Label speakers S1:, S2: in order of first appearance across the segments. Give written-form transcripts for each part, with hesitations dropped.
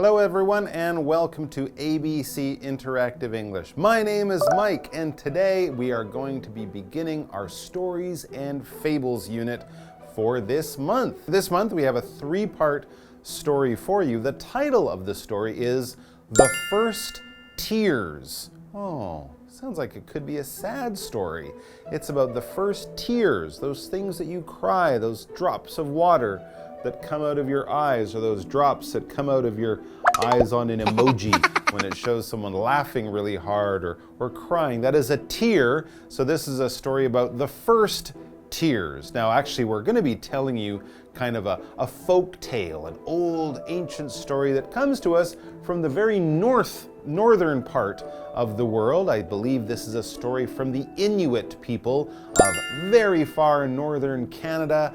S1: Hello everyone and welcome to ABC Interactive English. My name is Mike and today we are going to be beginning our Stories and Fables unit for this month. This month we have a three-part story for you. The title of the story is The First Tears. Oh, sounds like it could be a sad story. It's about the first tears, those things that you cry, those drops of water that come out of your eyes, or those drops that come out of your eyes on an emoji when it shows someone laughing really hard or crying. That is a tear. So this is a story about the first tears. Now actually we're going to be telling you kind of a folk tale, an old ancient story that comes to us from the very northern part of the world. I believe this is a story from the Inuit people of very far northern Canada,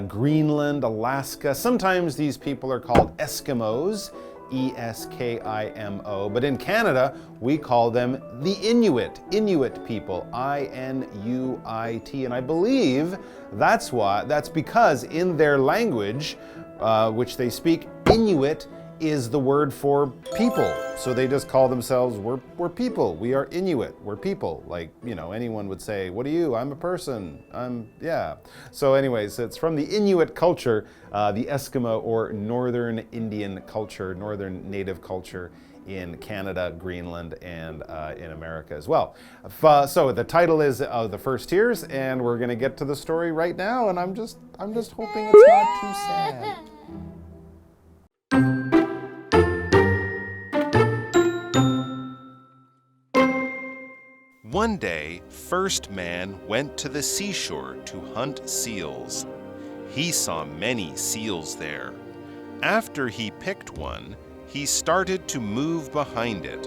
S1: Greenland, Alaska. Sometimes these people are called Eskimos, E-S-K-I-M-O, but in Canada we call them the Inuit people, I-N-U-I-T, and I believe that's because in their language, which they speak, Inuit is the word for people. So they just call themselves, we're people, we are Inuit, we're people. Like, you know, anyone would say, what are you? I'm a person, yeah. So anyways, it's from the Inuit culture, the Eskimo or Northern Indian culture, Northern Native culture in Canada, Greenland, and in America as well. So the title is The First Tears, and we're gonna get to the story right now, and I'm just hoping it's not too sad. One day, First Man went to the seashore to hunt seals. He saw many seals there. After he picked one, he started to move behind it.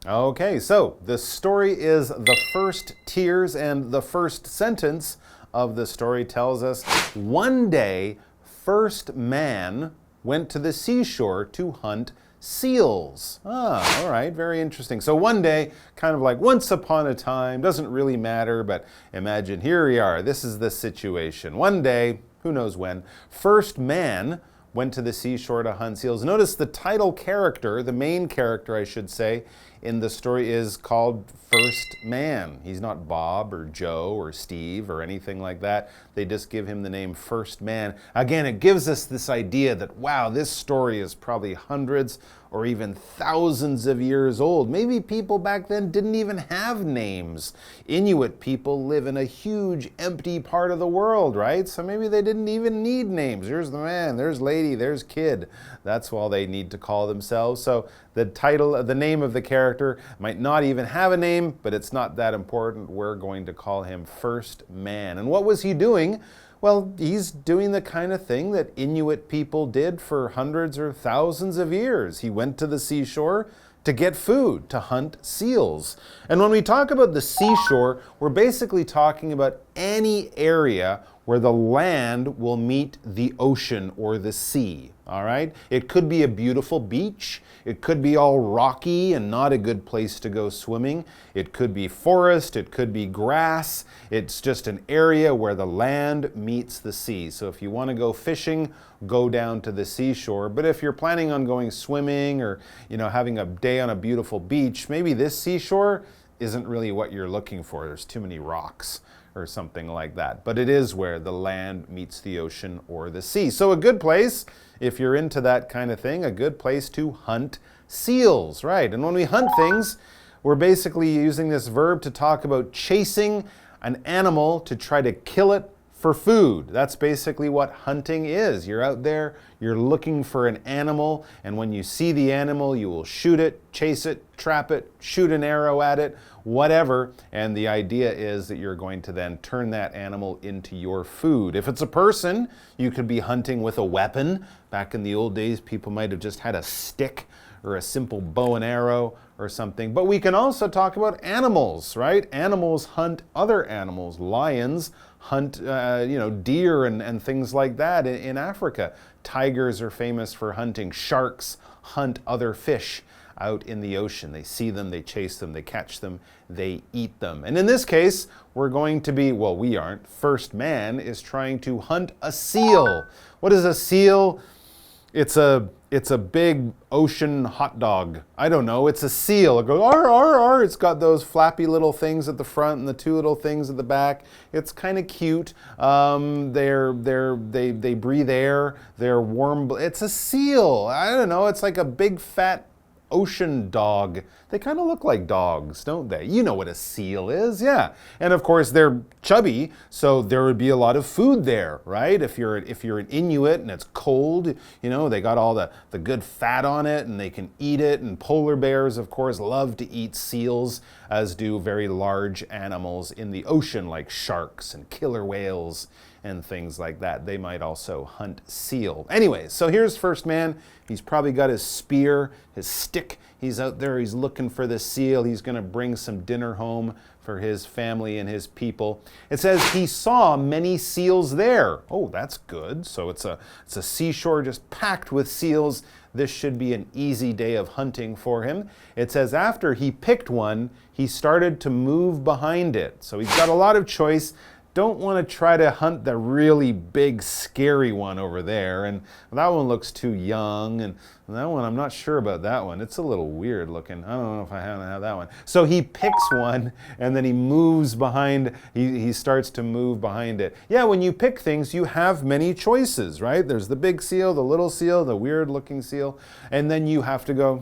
S1: Okay, so the story is The First Tears, and the first sentence of the story tells us, one day, First Man went to the seashore to hunt seals. Ah, all right, very interesting. So one day, kind of like once upon a time, doesn't really matter, but imagine here we are, this is the situation. One day, who knows when, First Man went to the seashore to hunt seals. Notice the title character, the main character I should say, in the story is called First Man. He's not Bob or Joe or Steve or anything like that. They just give him the name First Man. Again, it gives us this idea that, wow, this story is probably hundreds or even thousands of years old. Maybe people back then didn't even have names. Inuit people live in a huge empty part of the world, right? So maybe they didn't even need names. There's the man, there's lady, there's kid. That's all they need to call themselves. So the title, the name of the character might not even have a name, but it's not that important. We're going to call him First Man. And what was he doing? Well, he's doing the kind of thing that Inuit people did for hundreds or thousands of years. He went to the seashore to get food, to hunt seals. And when we talk about the seashore, we're basically talking about any area where the land will meet the ocean or the sea, all right? It could be a beautiful beach. It could be all rocky and not a good place to go swimming. It could be forest. It could be grass. It's just an area where the land meets the sea. So if you want to go fishing, go down to the seashore. But if you're planning on going swimming or, you know, having a day on a beautiful beach, maybe this seashore isn't really what you're looking for. There's too many rocks or something like that. But it is where the land meets the ocean or the sea. So a good place, if you're into that kind of thing, a good place to hunt seals, right? And when we hunt things, we're basically using this verb to talk about chasing an animal to try to kill it for food. That's basically what hunting is. You're out there, you're looking for an animal, and when you see the animal, you will shoot it, chase it, trap it, shoot an arrow at it, whatever, and the idea is that you're going to then turn that animal into your food. If it's a person, you could be hunting with a weapon. Back in the old days, people might have just had a stick or a simple bow and arrow or something. But we can also talk about animals, right? Animals hunt other animals. Lions hunt, deer and things like that in Africa. Tigers are famous for hunting. Sharks hunt other fish out in the ocean. They see them, they chase them, they catch them, they eat them. And in this case, we're going to be, well, we aren't. First man is trying to hunt a seal. What is a seal? It's a big ocean hot dog. I don't know. It's a seal. It goes ar ar ar. It's got those flappy little things at the front and the two little things at the back. It's kind of cute. They breathe air. They're warm. It's a seal. I don't know. It's like a big fat ocean dog. They kind of look like dogs, don't they? You know what a seal is, yeah. And of course they're chubby, so there would be a lot of food there, right? If you're an Inuit and it's cold, you know, they got all the good fat on it and they can eat it. And polar bears, of course, love to eat seals, as do very large animals in the ocean like sharks and killer whales and things like that. They might also hunt seal. Anyways, so here's first man. He's probably got his spear, his stick. He's out there, he's looking for the seal. He's going to bring some dinner home for his family and his people. It says he saw many seals there. Oh, that's good. So it's a seashore just packed with seals. This should be an easy day of hunting for him. It says after he picked one, he started to move behind it. So he's got a lot of choice. Don't want to try to hunt the really big, scary one over there. And that one looks too young. And that one, I'm not sure about that one. It's a little weird looking. I don't know if I have that one. So he picks one and then he moves behind. He starts to move behind it. Yeah, when you pick things, you have many choices, right? There's the big seal, the little seal, the weird looking seal. And then you have to go,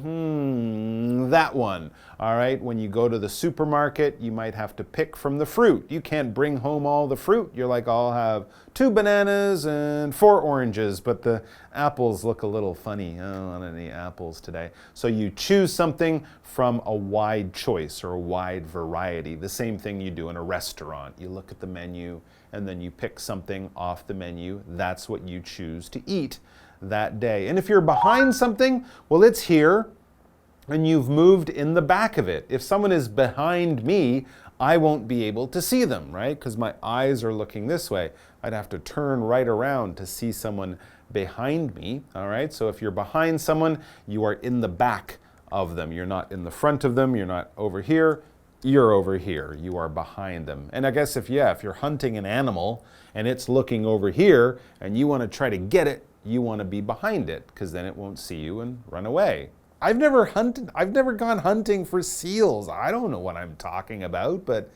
S1: that one. All right, when you go to the supermarket, you might have to pick from the fruit. You can't bring home all the fruit. You're like, I'll have 2 bananas and 4 oranges, but the apples look a little funny. I don't want any apples today. So you choose something from a wide choice or a wide variety. The same thing you do in a restaurant. You look at the menu and then you pick something off the menu. That's what you choose to eat that day. And if you're behind something, well, it's here. And you've moved in the back of it. If someone is behind me, I won't be able to see them, right? Because my eyes are looking this way. I'd have to turn right around to see someone behind me, all right? So if you're behind someone, you are in the back of them. You're not in the front of them. You're not over here. You're over here. You are behind them. And I guess if you're hunting an animal and it's looking over here and you want to try to get it, you want to be behind it because then it won't see you and run away. I've never gone hunting for seals. I don't know what I'm talking about, but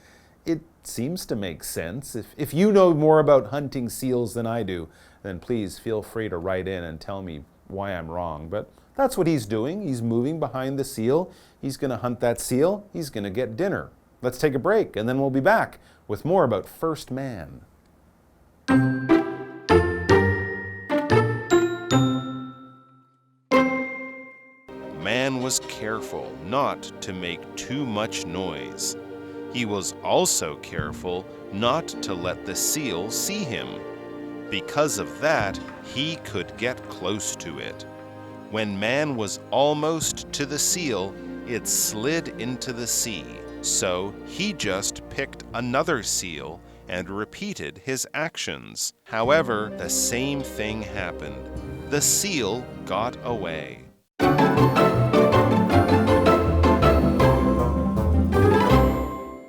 S1: it seems to make sense. If you know more about hunting seals than I do, then please feel free to write in and tell me why I'm wrong. But that's what he's doing. He's moving behind the seal. He's going to hunt that seal. He's going to get dinner. Let's take a break, and then we'll be back with more about first man.
S2: Man was careful not to make too much noise. He was also careful not to let the seal see him. Because of that, he could get close to it. When man was almost to the seal, it slid into the sea. So he just picked another seal and repeated his actions. However, the same thing happened. The seal got away.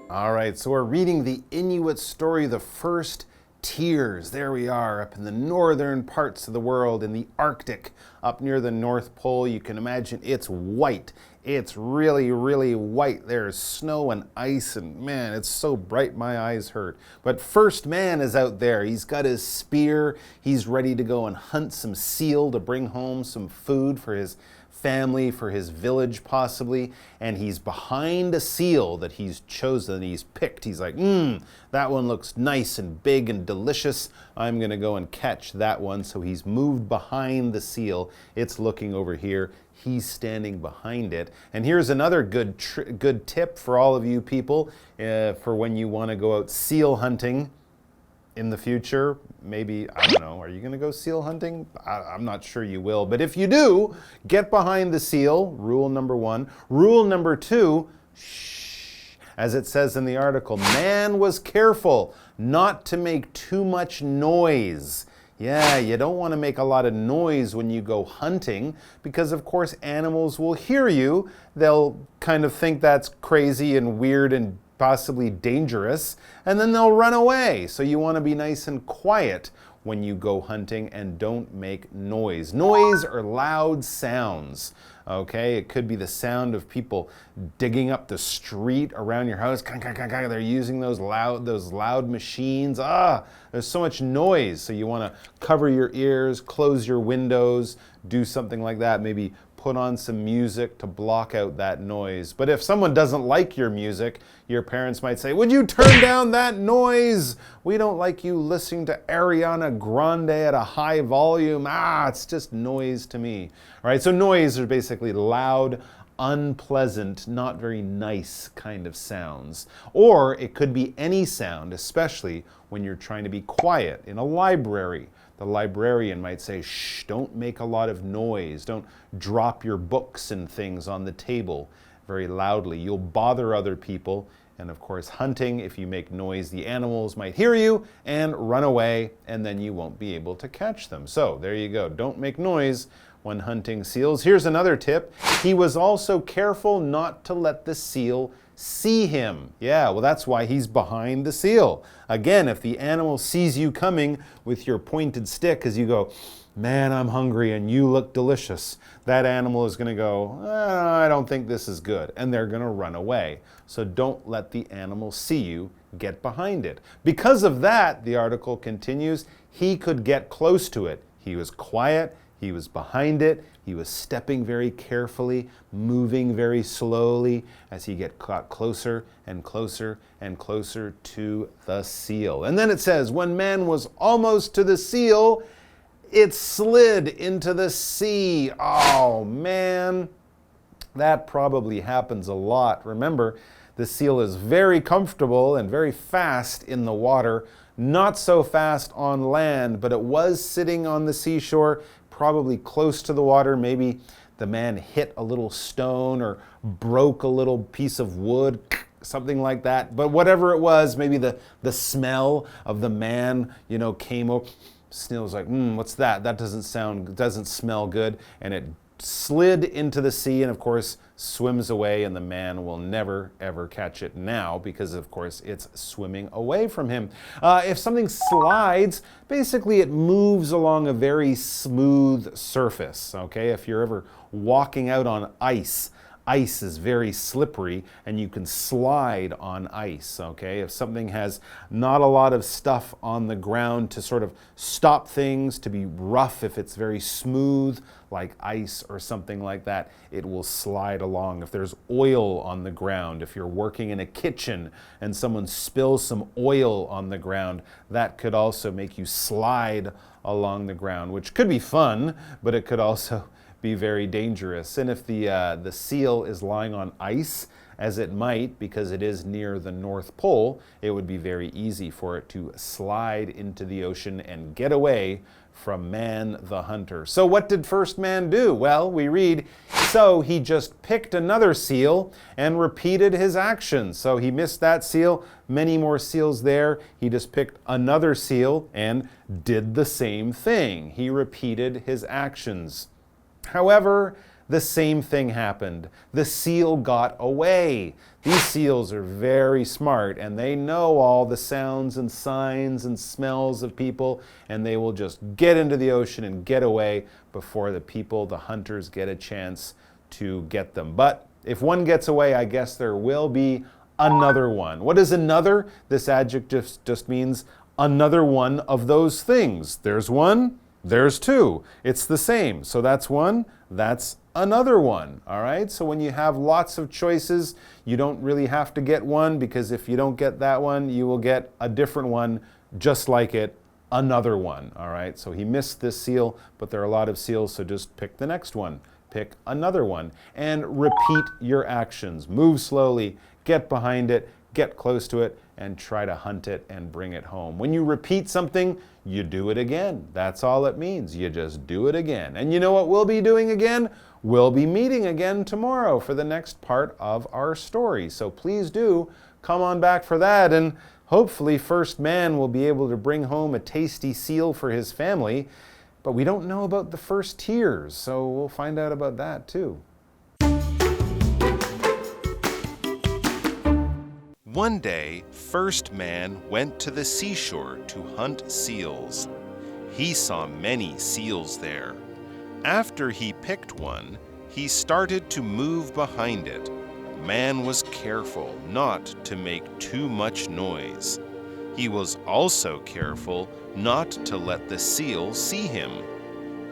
S1: All right, so we're reading the Inuit story, The First Tears. There we are up in the northern parts of the world, in the Arctic, up near the North Pole. You can imagine it's white. It's really, really white. There's snow and ice, and man, it's so bright my eyes hurt. But first man is out there. He's got his spear. He's ready to go and hunt some seal to bring home some food for his family, for his village possibly, and he's behind a seal that he's chosen, he's picked. He's like, that one looks nice and big and delicious. I'm gonna go and catch that one. So he's moved behind the seal. It's looking over here. He's standing behind it. And here's another good tip for all of you people for when you want to go out seal hunting in the future. Maybe, I don't know, are you going to go seal hunting? I'm not sure you will. But if you do, get behind the seal, rule number 1. Rule number 2, shh. As it says in the article, man was careful not to make too much noise. Yeah, you don't want to make a lot of noise when you go hunting because, of course, animals will hear you. They'll kind of think that's crazy and weird and possibly dangerous, and then they'll run away. So you want to be nice and quiet when you go hunting and don't make noise. Noise are loud sounds. Okay, it could be the sound of people digging up the street around your house. They're using those loud machines. There's so much noise. So you want to cover your ears, close your windows, do something like that. Maybe put on some music to block out that noise. But if someone doesn't like your music, your parents might say, "Would you turn down that noise? We don't like you listening to Ariana Grande at a high volume. It's just noise to me." All right, so noise are basically loud, unpleasant, not very nice kind of sounds. Or it could be any sound, especially when you're trying to be quiet in a library. The librarian might say, "Shh, don't make a lot of noise. Don't drop your books and things on the table very loudly. You'll bother other people." And of course, hunting, if you make noise, the animals might hear you and run away, and then you won't be able to catch them. So there you go. Don't make noise when hunting seals. Here's another tip. He was also careful not to let the seal see him. Yeah, well, that's why he's behind the seal. Again, if the animal sees you coming with your pointed stick as you go, "Man, I'm hungry and you look delicious," that animal is going to go, "I don't think this is good," and they're going to run away. So don't let the animal see you. Get behind it. Because of that, the article continues, he could get close to it. He was quiet. He was behind it. He was stepping very carefully, moving very slowly as he got closer and closer and closer to the seal. And then it says, when man was almost to the seal, it slid into the sea. Oh, man. That probably happens a lot. Remember, the seal is very comfortable and very fast in the water. Not so fast on land, but it was sitting on the seashore, probably close to the water. Maybe the man hit a little stone or broke a little piece of wood, something like that. But whatever it was, maybe the smell of the man, came over. Snail was like, what's that? That doesn't smell good. And it slid into the sea and, of course, swims away, and the man will never, ever catch it now because, of course, it's swimming away from him. If something slides, basically it moves along a very smooth surface, okay? If you're ever walking out on ice, ice is very slippery and you can slide on ice, okay? If something has not a lot of stuff on the ground to sort of stop things, to be rough, if it's very smooth, like ice or something like that, it will slide along. If there's oil on the ground, if you're working in a kitchen and someone spills some oil on the ground, that could also make you slide along the ground, which could be fun, but it could also be very dangerous. And if the seal is lying on ice, as it might because it is near the North Pole, it would be very easy for it to slide into the ocean and get away from man the hunter. So what did first man do? Well, we read, so he just picked another seal and repeated his actions. So he missed that seal, many more seals there. He just picked another seal and did the same thing. He repeated his actions. However, the same thing happened. The seal got away. These seals are very smart and they know all the sounds and signs and smells of people, and they will just get into the ocean and get away before the people, the hunters, get a chance to get them. But if one gets away, I guess there will be another one. What is another? This adjective just means another one of those things. There's one. There's two. It's the same. So that's one, that's another one. All right? So when you have lots of choices, you don't really have to get one, because if you don't get that one, you will get a different one just like it, another one. All right? So he missed this seal, but there are a lot of seals, so just pick the next one. Pick another one and repeat your actions. Move slowly, get behind it, get close to it, and try to hunt it and bring it home. When you repeat something, you do it again. That's all it means. You just do it again. And you know what we'll be doing again? We'll be meeting again tomorrow for the next part of our story. So please do come on back for that, and Hopefully, first man will be able to bring home a tasty seal for his family, but we don't know about the first tears, so we'll find out about that too.
S2: One day, first man went to the seashore to hunt seals. He saw many seals there. After he picked one, he started to move behind it. Man was careful not to make too much noise. He was also careful not to let the seal see him.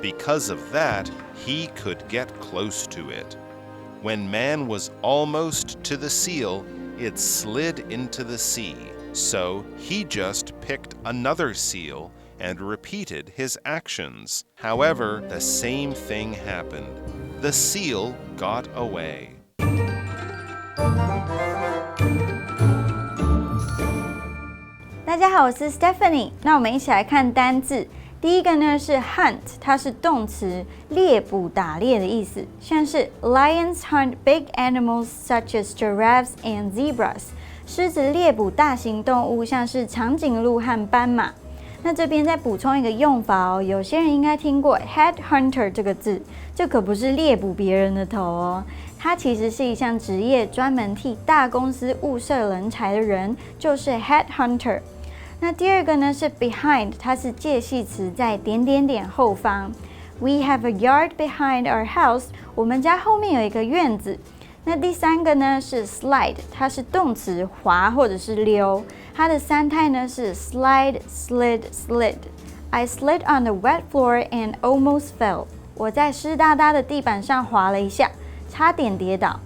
S2: Because of that, he could get close to it. When man was almost to the seal, it slid into the sea. So he just picked another seal and repeated his actions. However, the same thing happened. The seal got away.
S3: 大家好，我是 Stephanie。那我们一起来看单字。第一个呢是 hunt， 它是动词，猎捕、打猎的意思，像是 Lions hunt big animals such as giraffes and zebras。狮子猎捕大型动物，像是长颈鹿和斑马。那这边再补充一个用法哦，有些人应该听过 headhunter 这个字，这可不是猎捕别人的头哦，它其实是一项职业，专门替大公司物色人才的人，就是 headhunter。那第二个呢是 behind， 它是介系词，在点点点后方。We have a yard behind our house， 我们家后面有一个院子。那第三个呢是 slide， 它是动词，滑或者是溜。它的三态呢是 slide、slid、slid。I slid on the wet floor and almost fell。我在湿哒哒的地板上滑了一下，差点跌倒。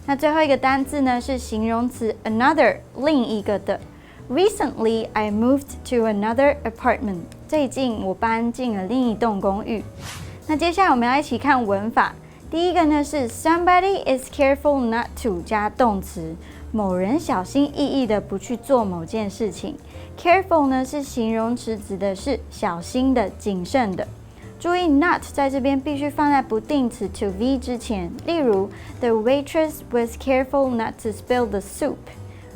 S3: 那最后一个单字呢是形容词 another， 另一个的。Recently, I moved to another apartment. 最近我搬进了另一栋公寓。那接下来我们要一起看文法。第一个呢是 somebody is careful not to 加动词，某人小心翼翼的不去做某件事情。Careful 呢是形容词，指的是小心的、谨慎的。注意 not 在这边必须放在不定词 to be 之前。例如 The waitress was careful not to spill the soup.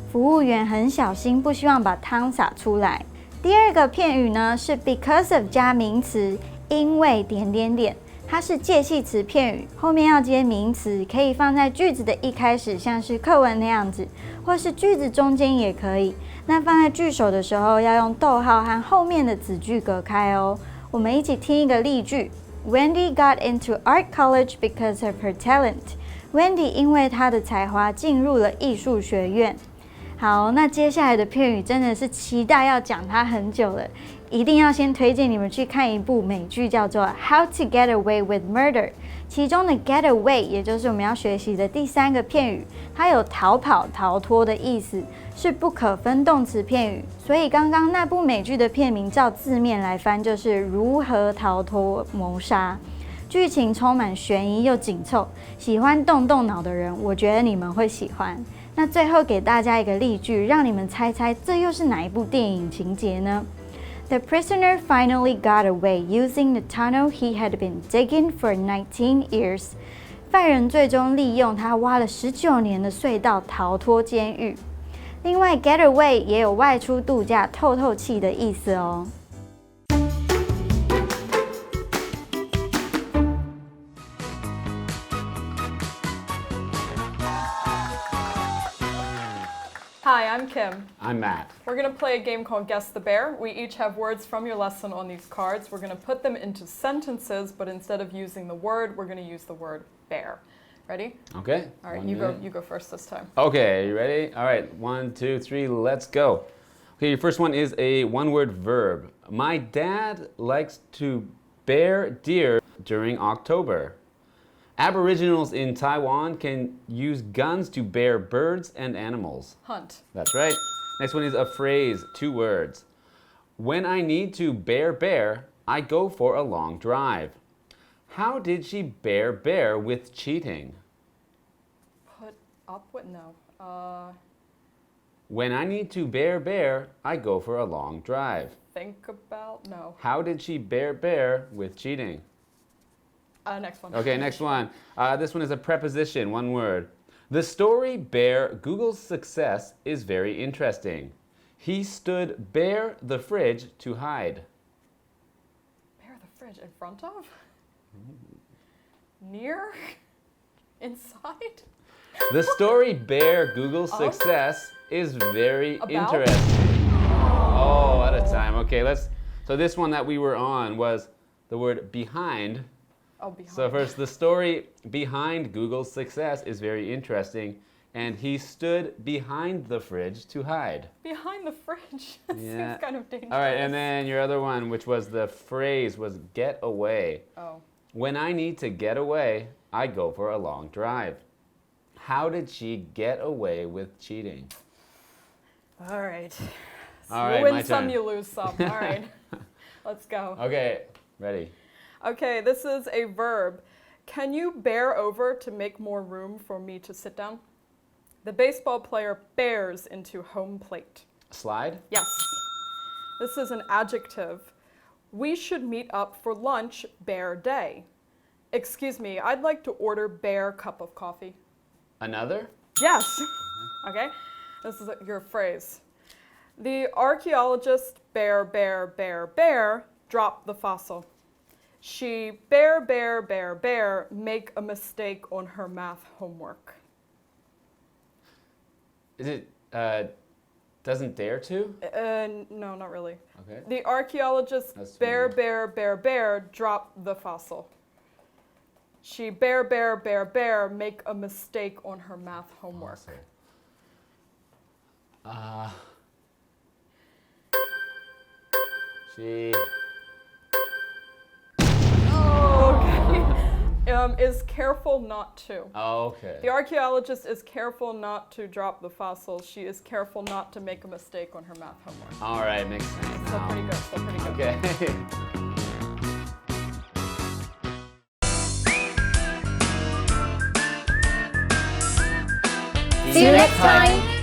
S3: 服务员很小心，不希望把汤洒出来。第二个片语呢是 because of 加名词，因为点点点，它是介系词片语，后面要接名词，可以放在句子的一开始，像是课文那样子，或是句子中间也可以。那放在句首的时候，要用逗号和后面的子句隔开哦。我们一起听一个例句 ：Wendy got into art college because of her talent. Wendy 因为她的才华进入了艺术学院。好，那接下来的片语真的是期待要讲它很久了，一定要先推荐你们去看一部美剧，叫做《How to Get Away with Murder》，其中的 get away 也就是我们要学习的第三个片语，它有逃跑、逃脱的意思，是不可分动词片语，所以刚刚那部美剧的片名照字面来翻就是如何逃脱谋杀。剧情充满悬疑又紧凑，喜欢动脑的人，我觉得你们会喜欢。那最后给大家一个例句，让你们猜猜这又是哪一部电影情节呢？ The prisoner finally got away using the tunnel he had been digging for 19 years. 犯人最终利用他挖了19年的隧道逃脱监狱。另外 get away 也有外出度假、透透气的意思哦。
S4: Hi, I'm Kim.
S5: I'm Matt.
S4: We're going to play a game called Guess the Bear. We each have words from your lesson on these cards. We're going to put them into sentences, but instead of using the word, we're going to use the word bear. Ready?
S5: Okay.
S4: All right, you go first this time.
S5: Okay, you ready? All right, 1, 2, 3, let's go. Okay, your first one is a one-word verb. My dad likes to bear deer during October. Aboriginals in Taiwan can use guns to bear birds and animals.
S4: Hunt.
S5: That's right. Next one is a phrase, 2 words. When I need to bear, I go for a long drive. How did she bear with cheating?
S4: Put up with no.
S5: When I need to bear, I go for a long drive.
S4: Think about no.
S5: How did she bear with cheating?
S4: Next one.
S5: Okay, next one. This one is a preposition, 1 word. The story Bear Google's success is very interesting. He stood bare the fridge to hide.
S4: Bare the fridge in front of? Near? Inside?
S5: The story Bear Google's success is very
S4: About?
S5: interesting. Oh, out of time. Okay, so this one that we were on was the word behind.
S4: Oh, behind.
S5: So first, the story behind Google's success is very interesting. And he stood behind the fridge to hide.
S4: Behind the fridge? That
S5: Yeah.
S4: seems kind of dangerous.
S5: All right, and then your other one, which was the phrase, was get away.
S4: Oh.
S5: When I need to get away, I go for a long drive. How did she get away with cheating?
S4: All right.
S5: All right,
S4: you win
S5: my
S4: some,
S5: turn.
S4: you lose some. All right. Let's go.
S5: Okay, ready.
S4: Okay, this is a verb. Can you bear over to make more room for me to sit down? The baseball player bears into home plate.
S5: Slide?
S4: Yes. This is an adjective. We should meet up for lunch bear day. Excuse me, I'd like to order bear cup of coffee.
S5: Another?
S4: Yes. Okay, this is your phrase. The archaeologist bear dropped the fossil. She bear make a mistake on her math homework.
S5: Is it, doesn't dare to?
S4: No, not really.
S5: Okay.
S4: The archaeologist
S5: That's
S4: bear
S5: familiar.
S4: dropped the fossil. She bear make a mistake on her math homework.
S5: She...
S4: Is careful not to.
S5: Oh, okay.
S4: The archaeologist is careful not to drop the fossil. She is careful not to make a mistake on her math homework.
S5: All right, makes sense.
S4: Still pretty good, still pretty good.
S5: Okay.
S3: See you next time!